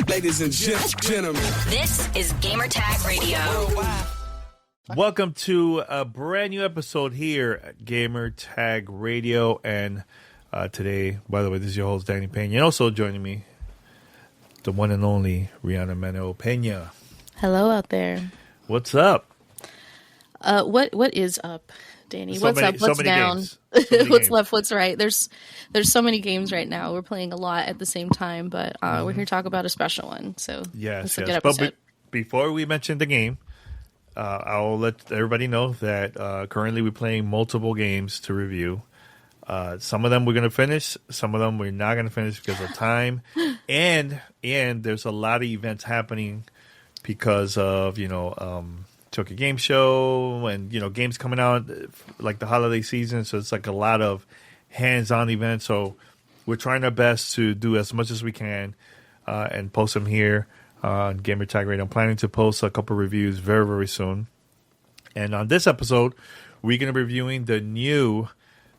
Ladies and gentlemen, this is Gamertag Radio. Welcome to a brand new episode here at Gamertag Radio. And today, by the way, this is your host, Danny Peña. And also joining me, the one and only Riana Manuel-Peña. Hello out there. What's up? What is up, Danny? What's up? What's down? What's left? What's right? There's so many games right now. We're playing a lot at the same time, but we're here to talk about a special one. So yes. A good episode. But before we mention the game, I'll let everybody know that currently we're playing multiple games to review. Some of them we're going to finish. Some of them we're not going to finish because of time. And there's a lot of events happening because of, Tokyo Game Show and, games coming out like the holiday season. So it's like a lot of hands-on events. So we're trying our best to do as much as we can and post them here on Gamertag Radio. I'm planning to post a couple reviews very, very soon. And on this episode, we're going to be reviewing the new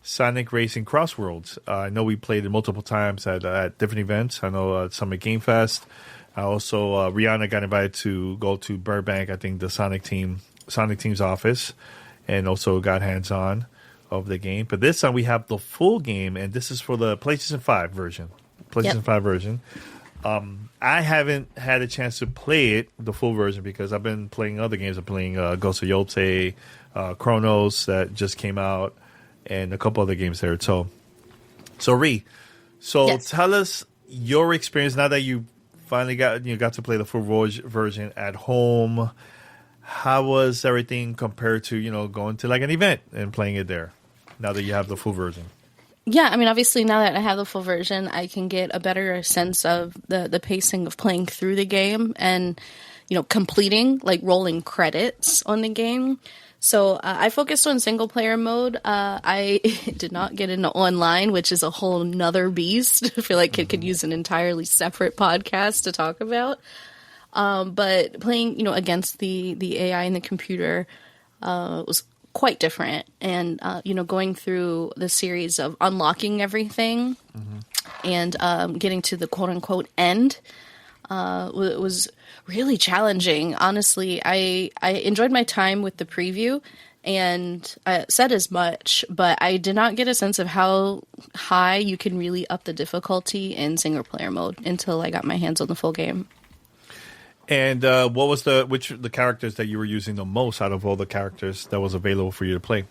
Sonic Racing CrossWorlds. I know we played it multiple times at different events. I know Summit Game Fest. Also, Riana got invited to go to Burbank, I think the Sonic Team's office, and also got hands-on of the game. But this time we have the full game, and this is for the PlayStation 5 version. I haven't had a chance to play it, the full version, because I've been playing other games. I'm playing Ghost of Yotei, Chronos that just came out, and a couple other games there. So Ree, yes. Tell us your experience now that you finally got to play the full version at home. How was everything compared to going to like an event and playing it there? Now that you have the full version. Yeah, I mean, obviously, now that I have the full version, I can get a better sense of the pacing of playing through the game and, completing, like, rolling credits on the game. So I focused on single-player mode. I did not get into online, which is a whole nother beast. I feel like it could use an entirely separate podcast to talk about. But playing, against the AI and the computer was quite different, and going through the series of unlocking everything and getting to the quote-unquote end was really challenging. Honestly, I enjoyed my time with the preview, and I said as much, but I did not get a sense of how high you can really up the difficulty in single-player mode until I got my hands on the full game. And what was which the characters that you were using the most out of all the characters that was available for you to play?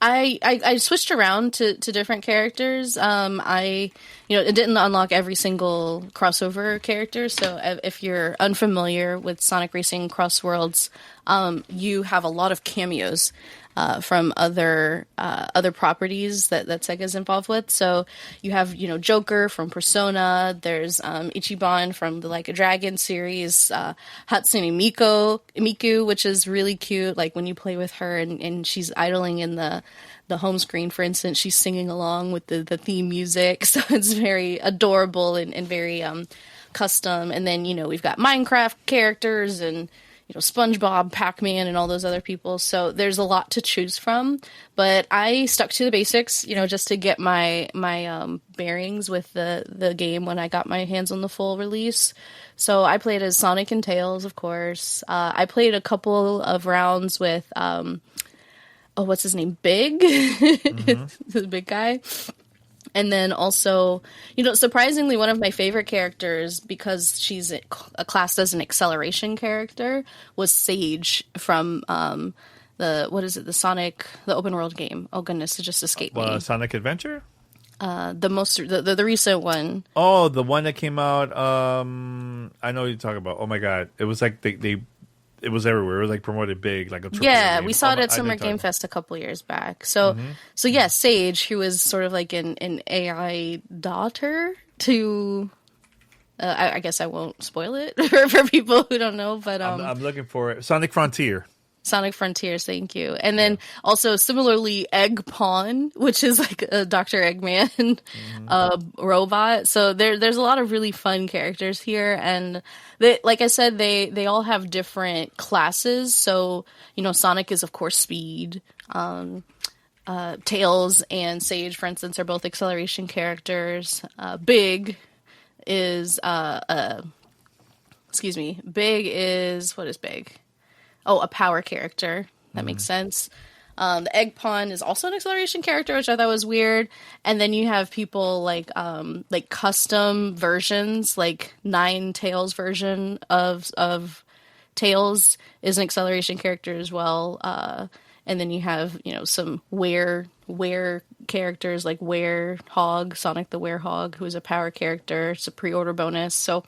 I switched around to different characters. It didn't unlock every single crossover character. So if you're unfamiliar with Sonic Racing CrossWorlds, you have a lot of cameos from other properties that Sega's involved with. So you have, Joker from Persona. There's Ichiban from the Like a Dragon series. Hatsune Miku, which is really cute. Like when you play with her and she's idling in the home screen, for instance, she's singing along with the theme music. So it's very adorable and very custom. And then, we've got Minecraft characters and SpongeBob, Pac-Man, and all those other people. So there's a lot to choose from. But I stuck to the basics, just to get my bearings with the game when I got my hands on the full release. So I played as Sonic and Tails, of course. I played a couple of rounds with, what's his name? Big? The big guy. And then also, surprisingly, one of my favorite characters, because she's classed as an acceleration character, was Sage from the Sonic, the open world game. Oh goodness, it just escaped me. Sonic Adventure? The recent one. Oh, the one that came out. I know what you're talking about. Oh my god, it was like it was everywhere. It was like promoted big, like a triple yeah. game. We saw it at Summer Game Fest a couple years back. So yeah, Sage, who was sort of like an AI daughter to. I guess I won't spoil it for people who don't know, but I'm looking for it. Sonic Frontier. Sonic Frontiers, thank you. And then also similarly Egg Pawn, which is like a Dr. Eggman robot. So there's a lot of really fun characters here, and they, like I said, they all have different classes. So, Sonic is of course speed. Tails and Sage, for instance, are both acceleration characters. Big is excuse me, Big is, what is Big? Oh, a power character. That makes sense. The Egg Pawn is also an acceleration character, which I thought was weird. And then you have people like custom versions, like Nine Tails version of Tails is an acceleration character as well. And then you have, some were characters like Werehog, Sonic the Werehog, who is a power character. It's a pre-order bonus. So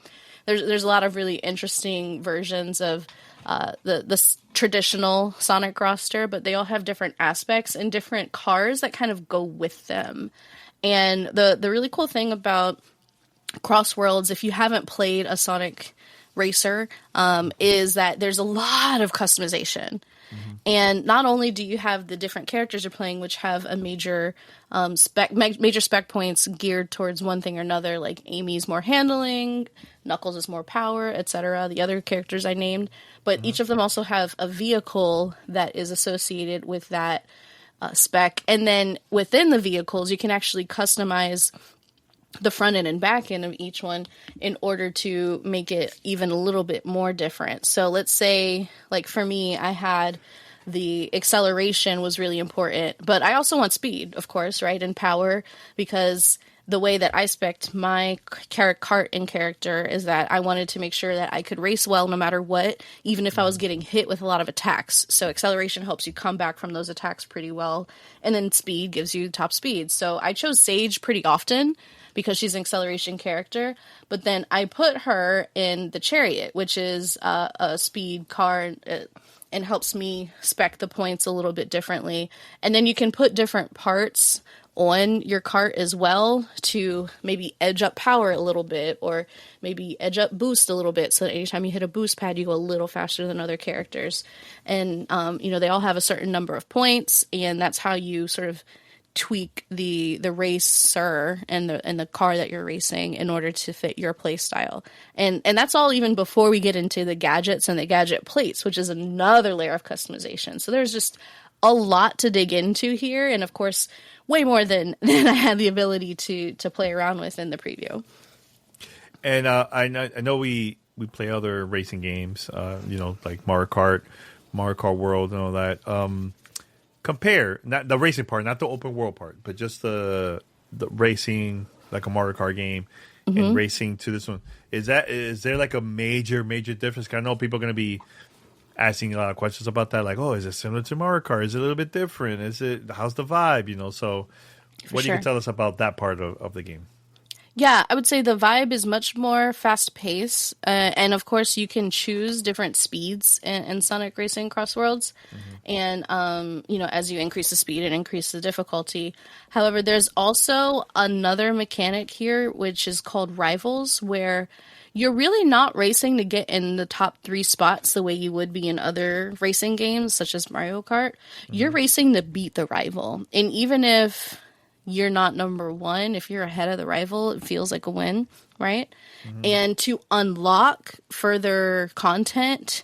there's a lot of really interesting versions of the traditional Sonic roster, but they all have different aspects and different cars that kind of go with them. And the really cool thing about CrossWorlds, if you haven't played a Sonic racer, is that there's a lot of customization. And not only do you have the different characters you're playing, which have a major spec points geared towards one thing or another, like Amy's more handling, Knuckles is more power, etc. The other characters I named, but each of them also have a vehicle that is associated with that spec. And then within the vehicles, you can actually customize the front end and back end of each one in order to make it even a little bit more different. So let's say, like for me, I had the acceleration was really important, but I also want speed, of course, right? And power, because the way that I spec'd my kart and character is that I wanted to make sure that I could race well no matter what, even if I was getting hit with a lot of attacks. So acceleration helps you come back from those attacks pretty well. And then speed gives you top speed. So I chose Sage pretty often because she's an acceleration character. But then I put her in the Chariot, which is a speed car, and helps me spec the points a little bit differently. And then you can put different parts on your cart as well to maybe edge up power a little bit, or maybe edge up boost a little bit, so that anytime you hit a boost pad, you go a little faster than other characters. And, they all have a certain number of points, and that's how you sort of tweak the racer and the car that you're racing in order to fit your play style. And that's all even before we get into the gadgets and the gadget plates, which is another layer of customization. So there's just a lot to dig into here, and of course way more than I had the ability to play around with in the preview. And I know we play other racing games, like Mario Kart World and all that. Compare, not the racing part, not the open world part, but just the racing, like a Mario Kart game, and racing to this one. Is there like a major difference? 'Cause I know people are going to be asking a lot of questions about that, like, oh, is it similar to Mario Kart? Is it a little bit different? How's the vibe? So what you can tell us about that part of the game? Yeah, I would say the vibe is much more fast-paced, and of course you can choose different speeds in Sonic Racing CrossWorlds, and as you increase the speed and increase the difficulty. However, there's also another mechanic here, which is called Rivals, where you're really not racing to get in the top 3 spots the way you would be in other racing games, such as Mario Kart. You're racing to beat the rival, and even if you're not number 1, if you're ahead of the rival, it feels like a win, right? And to unlock further content,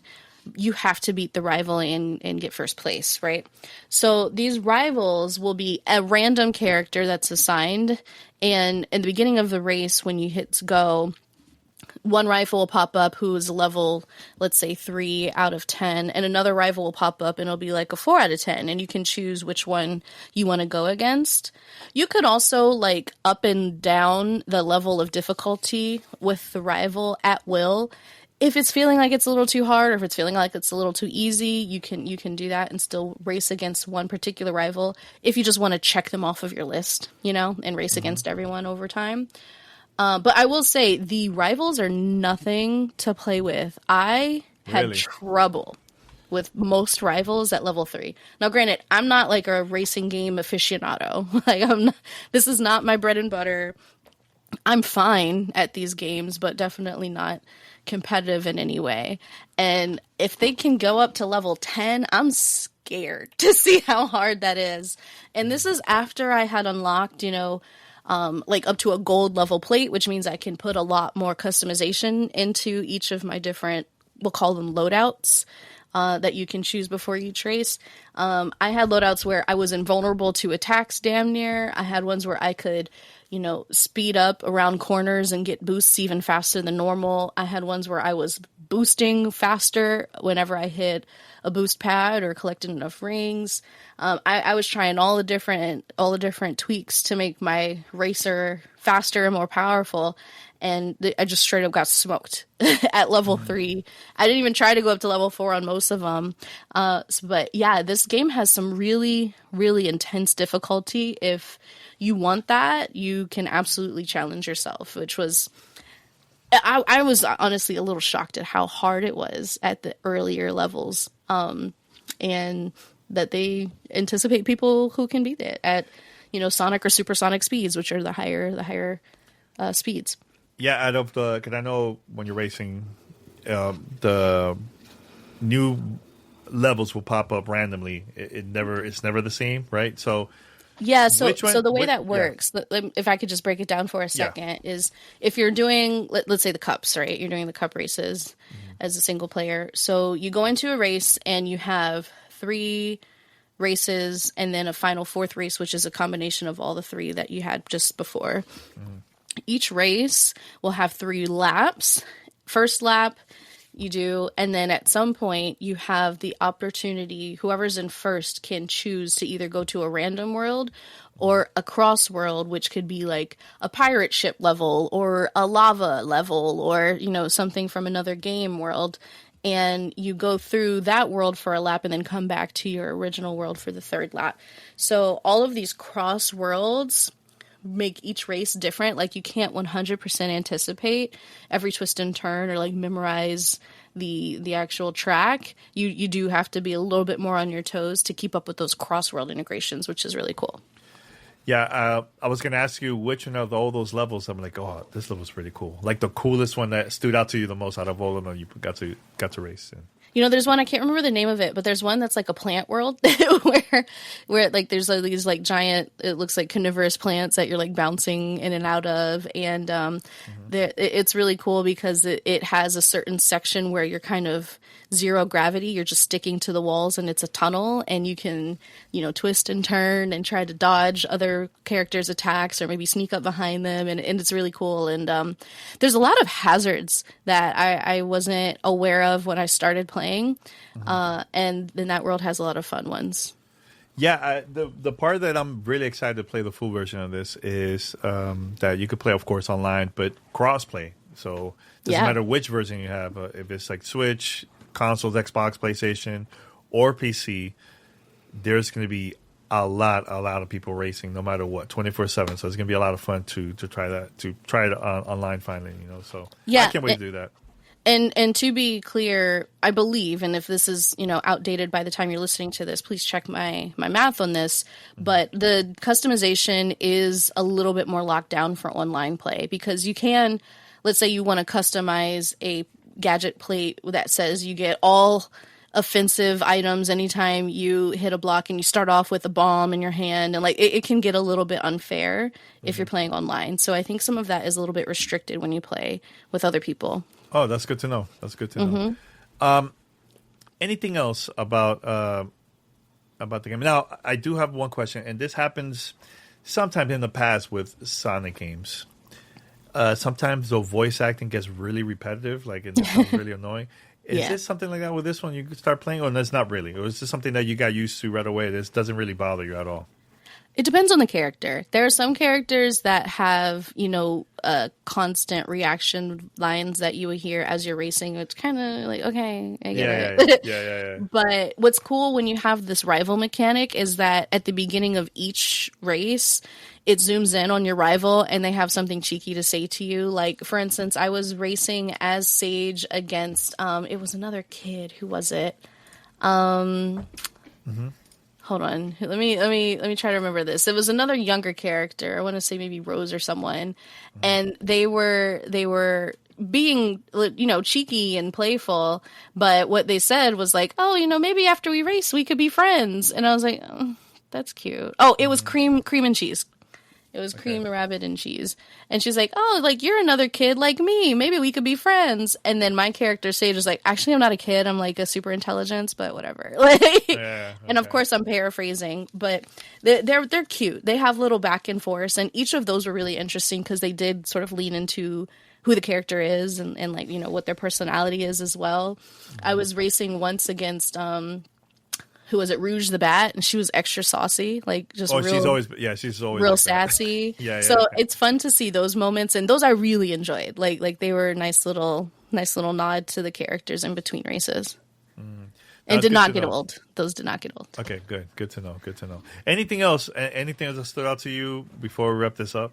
you have to beat the rival and get first place, right? So these rivals will be a random character that's assigned, and in the beginning of the race, when you hit go, one rival will pop up who is level, let's say 3 out of 10, and another rival will pop up and it'll be like a 4 out of 10, and you can choose which one you want to go against. You could also like up and down the level of difficulty with the rival at will. If it's feeling like it's a little too hard, or if it's feeling like it's a little too easy, you can do that and still race against one particular rival if you just want to check them off of your list, and race against everyone over time. But I will say the rivals are nothing to play with. I had trouble with most rivals at level 3. Now, granted, I'm not like a racing game aficionado. This is not my bread and butter. I'm fine at these games, but definitely not competitive in any way. And if they can go up to level 10, I'm scared to see how hard that is. And this is after I had unlocked, like up to a gold level plate, which means I can put a lot more customization into each of my different, we'll call them loadouts, that you can choose before each race. I had loadouts where I was invulnerable to attacks damn near. I had ones where I could, speed up around corners and get boosts even faster than normal. I had ones where I was boosting faster whenever I hit a boost pad or collected enough rings. I was trying all the different tweaks to make my racer faster and more powerful. And I just straight up got smoked at level 3. I didn't even try to go up to level 4 on most of them. But yeah, this game has some really, really intense difficulty. If you want that, you can absolutely challenge yourself, which was... I was honestly a little shocked at how hard it was at the earlier levels. And that they anticipate people who can beat it at, sonic or supersonic speeds, which are the higher speeds. Yeah, out of the, because I know when you're racing, the new levels will pop up randomly. It's never the same, right? So yeah, so the way that works, if I could just break it down for a second, is if you're doing, let's say the cups, right? You're doing the cup races as a single player. So you go into a race and you have 3 races and then a final 4th race, which is a combination of all the 3 that you had just before. Each race will have 3 laps. First lap you do, and then at some point you have the opportunity, whoever's in first can choose to either go to a random world or a CrossWorld, which could be like a pirate ship level or a lava level or, something from another game world. And you go through that world for a lap and then come back to your original world for the 3rd lap. So all of these CrossWorlds make each race different. Like, you can't 100% anticipate every twist and turn or like memorize the actual track. You do have to be a little bit more on your toes to keep up with those cross-world integrations, which is really cool. Yeah, I was going to ask you which one of all those levels. I'm like, oh, this level's pretty cool. Like the coolest one that stood out to you the most out of all of them you got to race in. There's one, I can't remember the name of it, but there's one that's like a plant world where like there's these like giant, it looks like carnivorous plants that you're like bouncing in and out of. And it's really cool because it has a certain section where you're kind of zero gravity. You're just sticking to the walls and it's a tunnel, and you can, twist and turn and try to dodge other characters' attacks or maybe sneak up behind them. And it's really cool. And there's a lot of hazards that I wasn't aware of when I started playing. And then that world has a lot of fun ones. Yeah, the part that I'm really excited to play the full version of this is that you could play, of course, online, but cross-play. So it doesn't matter which version you have. If it's like Switch, consoles, Xbox, PlayStation, or PC, there's going to be a lot of people racing no matter what, 24/7. So it's going to be a lot of fun to try it online finally. So I can't wait to do that. And to be clear, I believe, and if this is, outdated by the time you're listening to this, please check my math on this, but the customization is a little bit more locked down for online play, because you can, let's say you want to customize a gadget plate that says you get all offensive items anytime you hit a block, and you start off with a bomb in your hand, and like it can get a little bit unfair if you're playing online. So I think some of that is a little bit restricted when you play with other people. Oh, that's good to know. Know. Anything else about the game? Now, I do have one question, and this happens sometime in the past with Sonic games. Sometimes the voice acting gets really repetitive, like it becomes really annoying. Is this something like that with this one? You could start playing, or that's not really? Or is this something that you got used to right away? This doesn't really bother you at all? It depends on the character. There are some characters that have, constant reaction lines that you would hear as you're racing. It's kind of like, okay, I get it. Yeah. But what's cool when you have this rival mechanic is that at the beginning of each race, it zooms in on your rival and they have something cheeky to say to you. Like, for instance, I was racing as Sage against, it was another kid. Who was it? Hold on. Let me try to remember this. It was another younger character. I want to say maybe Rose or someone. And they were being, cheeky and playful, but what they said was like, "Oh, maybe after we race we could be friends." And I was like, "Oh, that's cute." Oh, it was cream and cheese. It was cream, rabbit, and cheese. And she's like, oh, like, you're another kid like me. Maybe we could be friends. And then my character, Sage, is like, actually, I'm not a kid. I'm like a super intelligence, but whatever. And of course, I'm paraphrasing. But they're cute. They have little back and forth. And each of those were really interesting because they did sort of lean into who the character is and like, you know, what their personality is as well. I was racing once against... who was it, Rouge the Bat, and she was extra saucy, like just she's always real like sassy. Yeah. So it's fun to see those moments, and those I really enjoyed. Like they were a nice little nod to the characters in between races, and did not get old. Those did not get old. Okay, good to know. Anything else? Anything else that stood out to you before we wrap this up?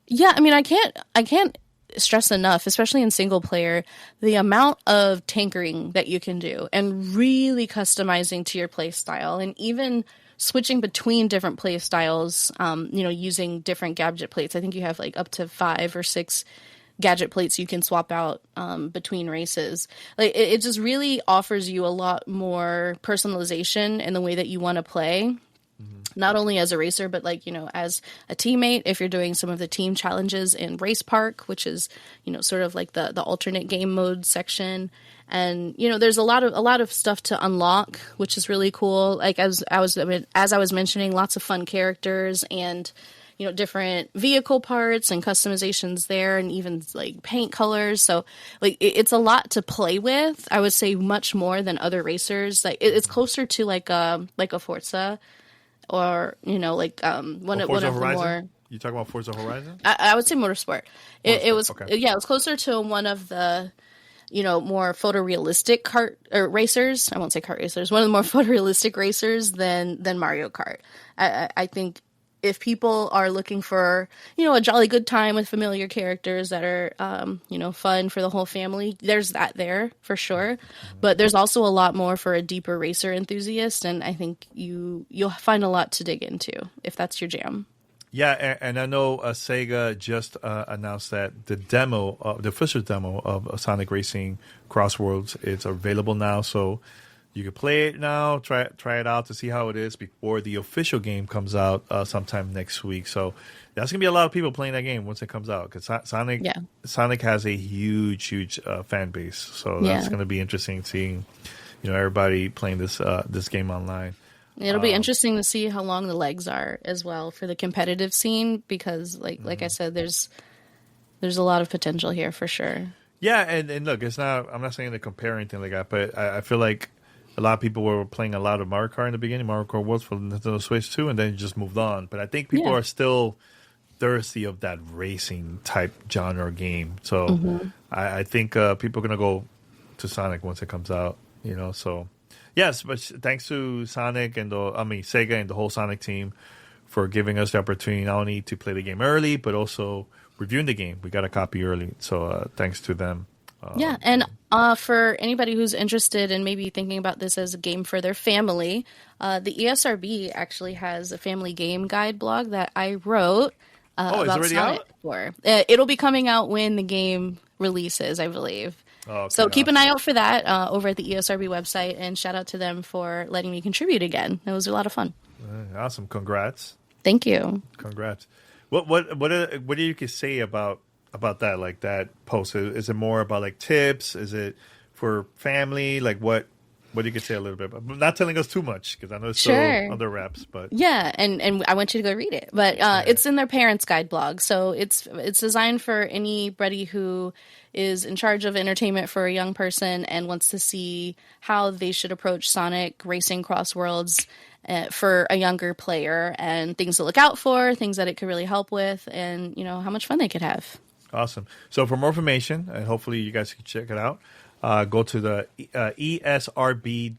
Yeah, I mean, I can't stress enough, especially in single player, the amount of tankering that you can do and really customizing to your play style, and even switching between different play styles, you know, using different gadget plates. I think you have like up to 5 or 6 gadget plates you can swap out between races. Like it just really offers you a lot more personalization in the way that you want to play. Not only as a racer, but like, you know, as a teammate, if you're doing some of the team challenges in Race Park, which is, you know, sort of like the alternate game mode section. And, you know, there's a lot of stuff to unlock, which is really cool. Like as I was mentioning, lots of fun characters and, you know, different vehicle parts and customizations there, and even like paint colors. So like it's a lot to play with. I would say much more than other racers. Like it's closer to like a Forza. Or, you know, like one of the more... You talking about Forza Horizon? I would say Motorsport. It was, okay. Yeah, it was closer to one of the, you know, more photorealistic racers. I won't say kart racers. One of the more photorealistic racers than Mario Kart. I think if people are looking for, you know, a jolly good time with familiar characters that are, you know, fun for the whole family, there's that there for sure. But there's also a lot more for a deeper racer enthusiast, and I think you'll find a lot to dig into if that's your jam. Yeah, and I know Sega just announced that the official demo of Sonic Racing CrossWorlds is available now, so you can play it now, try it out to see how it is before the official game comes out sometime next week. So that's going to be a lot of people playing that game once it comes out, because Sonic has a huge fan base. So that's going to be interesting seeing, you know, everybody playing this game online. It'll be interesting to see how long the legs are as well for the competitive scene, because like I said, there's a lot of potential here for sure. Yeah, and look, it's not, I'm not saying to compare anything like that, but I feel like a lot of people were playing a lot of Mario Kart in the beginning, Mario Kart Worlds for Nintendo Switch 2, and then just moved on. But I think people are still thirsty of that racing type genre game. So I think people are going to go to Sonic once it comes out, you know. So, yes, but thanks to Sega and the whole Sonic team for giving us the opportunity not only to play the game early, but also reviewing the game. We got a copy early, so thanks to them. And for anybody who's interested in maybe thinking about this as a game for their family, the ESRB actually has a family game guide blog that I wrote about Sonic. It'll be coming out when the game releases, I believe. Okay, so keep an eye out for that over at the ESRB website, and shout out to them for letting me contribute again. It was a lot of fun. Awesome. Congrats. Thank you. Congrats. What do you could say about that, like that post? Is it more about like tips? Is it for family? Like what you could say a little bit about? Not telling us too much, because I know it's still under wraps. But yeah, and I want you to go read it. But it's in their parents' guide blog, so it's designed for anybody who is in charge of entertainment for a young person and wants to see how they should approach Sonic Racing CrossWorlds for a younger player, and things to look out for, things that it could really help with, and you know how much fun they could have. Awesome. So for more information, and hopefully you guys can check it out, go to the esrb.org/blog.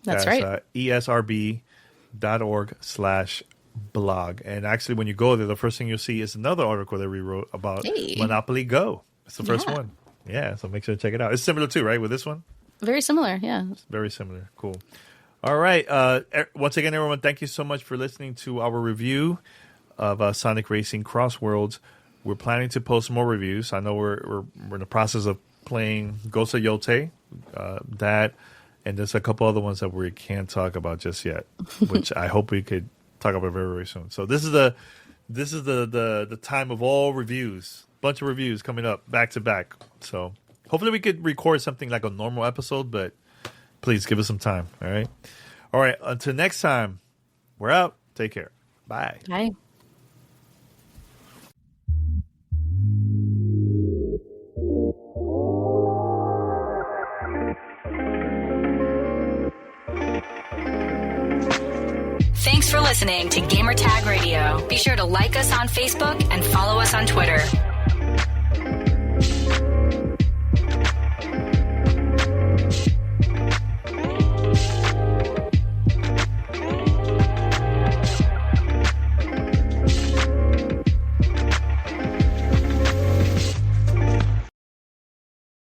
That's right. esrb.org/blog. And actually, when you go there, the first thing you'll see is another article that we wrote about Monopoly Go. It's the first one. Yeah, so make sure to check it out. It's similar too, right, with this one? Very similar, yeah. Very similar. Cool. All right. Once again, everyone, thank you so much for listening to our review of Sonic Racing CrossWorlds. We're planning to post more reviews. I know we're in the process of playing Ghost of Yote, that, and there's a couple other ones that we can't talk about just yet, which I hope we could talk about it very, very soon. So this is the time of all reviews. Bunch of reviews coming up back to back. So hopefully we could record something like a normal episode, but please give us some time. All right. All right. Until next time, we're out. Take care. Bye. Bye. Thanks for listening to Gamertag Radio. Be sure to like us on Facebook and follow us on Twitter.